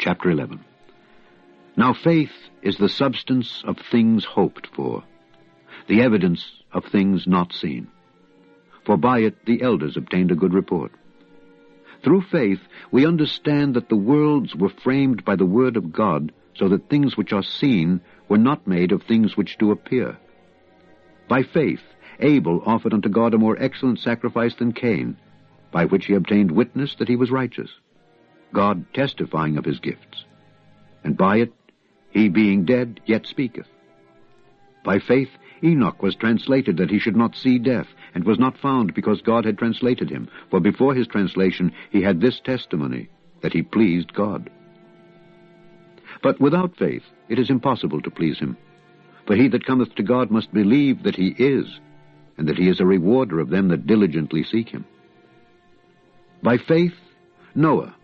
Chapter 11. Now faith is the substance of things hoped for, the evidence of things not seen. For by it the elders obtained a good report. Through faith we understand that the worlds were framed by the word of God, so that things which are seen were not made of things which do appear. By faith Abel offered unto God a more excellent sacrifice than Cain, by which he obtained witness that he was righteous, God testifying of his gifts. And by it he being dead yet speaketh. By faith Enoch was translated that he should not see death, and was not found because God had translated him. For before his translation he had this testimony, that he pleased God. But without faith it is impossible to please him. For he that cometh to God must believe that he is, and that he is a rewarder of them that diligently seek him. By faith Noah,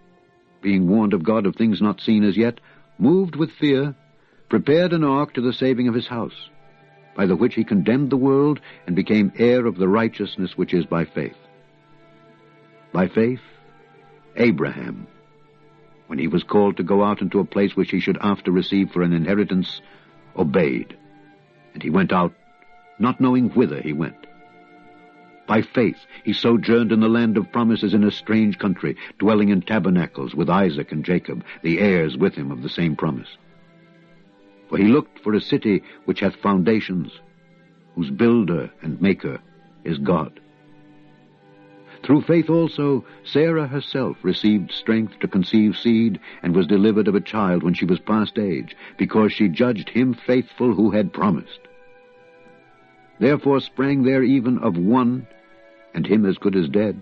being warned of God of things not seen as yet, moved with fear, prepared an ark to the saving of his house, by the which he condemned the world, and became heir of the righteousness which is by faith. By faith Abraham, when he was called to go out into a place which he should after receive for an inheritance, obeyed, and he went out, not knowing whither he went. By faith he sojourned in the land of promises in a strange country, dwelling in tabernacles with Isaac and Jacob, the heirs with him of the same promise. For he looked for a city which hath foundations, whose builder and maker is God. Through faith also Sarah herself received strength to conceive seed, and was delivered of a child when she was past age, because she judged him faithful who had promised. Therefore sprang there even of one, and him as good as dead,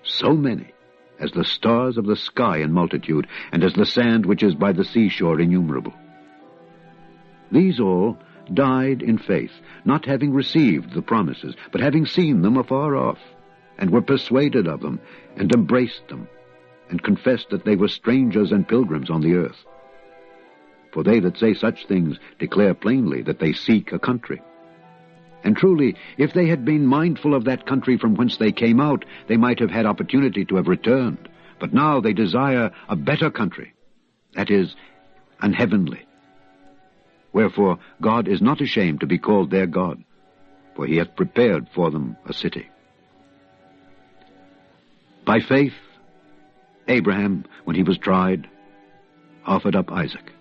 so many, as the stars of the sky in multitude, and as the sand which is by the seashore innumerable. These all died in faith, not having received the promises, but having seen them afar off, and were persuaded of them, and embraced them, and confessed that they were strangers and pilgrims on the earth. For they that say such things declare plainly that they seek a country. And truly, if they had been mindful of that country from whence they came out, they might have had opportunity to have returned. But now they desire a better country, that is, an heavenly. Wherefore God is not ashamed to be called their God, for he hath prepared for them a city. By faith Abraham, when he was tried, offered up Isaac.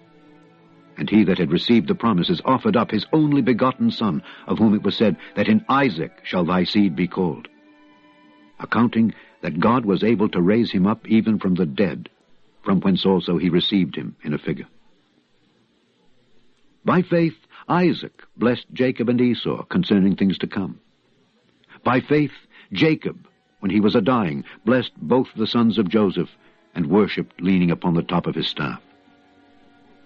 And he that had received the promises offered up his only begotten son, of whom it was said, that in Isaac shall thy seed be called, accounting that God was able to raise him up even from the dead, from whence also he received him in a figure. By faith Isaac blessed Jacob and Esau concerning things to come. By faith Jacob, when he was a-dying, blessed both the sons of Joseph, and worshipped leaning upon the top of his staff.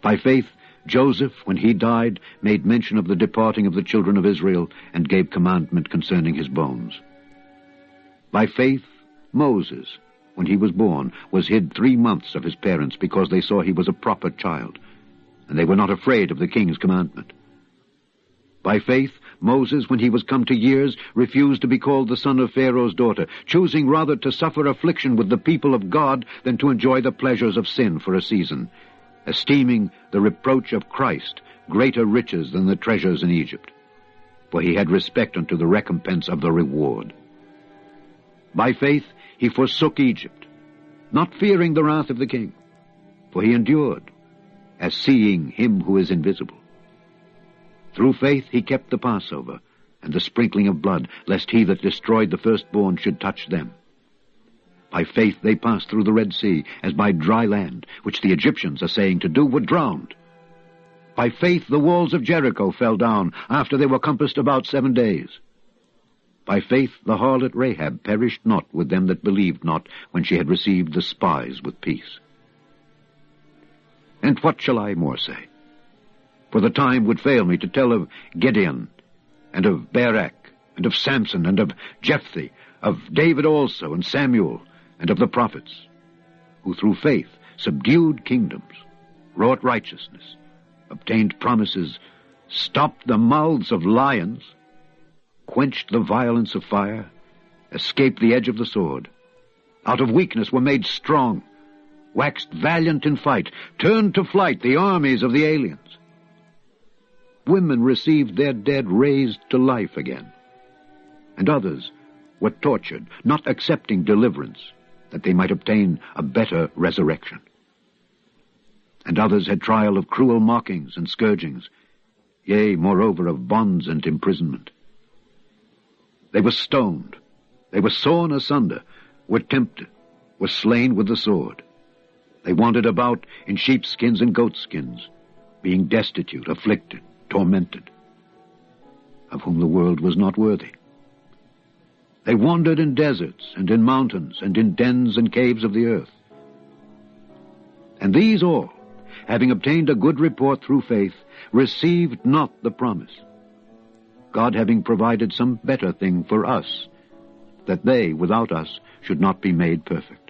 By faith Joseph, when he died, made mention of the departing of the children of Israel, and gave commandment concerning his bones. By faith Moses, when he was born, was hid 3 months of his parents, because they saw he was a proper child, and they were not afraid of the king's commandment. By faith Moses, when he was come to years, refused to be called the son of Pharaoh's daughter, choosing rather to suffer affliction with the people of God than to enjoy the pleasures of sin for a season, esteeming the reproach of Christ greater riches than the treasures in Egypt, for he had respect unto the recompense of the reward. By faith he forsook Egypt, not fearing the wrath of the king, for he endured, as seeing him who is invisible. Through faith he kept the Passover, and the sprinkling of blood, lest he that destroyed the firstborn should touch them. By faith they passed through the Red Sea, as by dry land, which the Egyptians, assaying to do, were drowned. By faith the walls of Jericho fell down, after they were compassed about 7 days. By faith the harlot Rahab perished not with them that believed not, when she had received the spies with peace. And what shall I more say? For the time would fail me to tell of Gideon, and of Barak, and of Samson, and of Jephthah, of David also, and Samuel, and of the prophets, who through faith subdued kingdoms, wrought righteousness, obtained promises, stopped the mouths of lions, quenched the violence of fire, escaped the edge of the sword, out of weakness were made strong, waxed valiant in fight, turned to flight the armies of the aliens. Women received their dead raised to life again, and others were tortured, not accepting deliverance, that they might obtain a better resurrection. And others had trial of cruel mockings and scourgings, yea, moreover, of bonds and imprisonment. They were stoned, they were sawn asunder, were tempted, were slain with the sword. They wandered about in sheepskins and goatskins, being destitute, afflicted, tormented, of whom the world was not worthy. They wandered in deserts and in mountains and in dens and caves of the earth. And these all, having obtained a good report through faith, received not the promise, God having provided some better thing for us, that they, without us, should not be made perfect.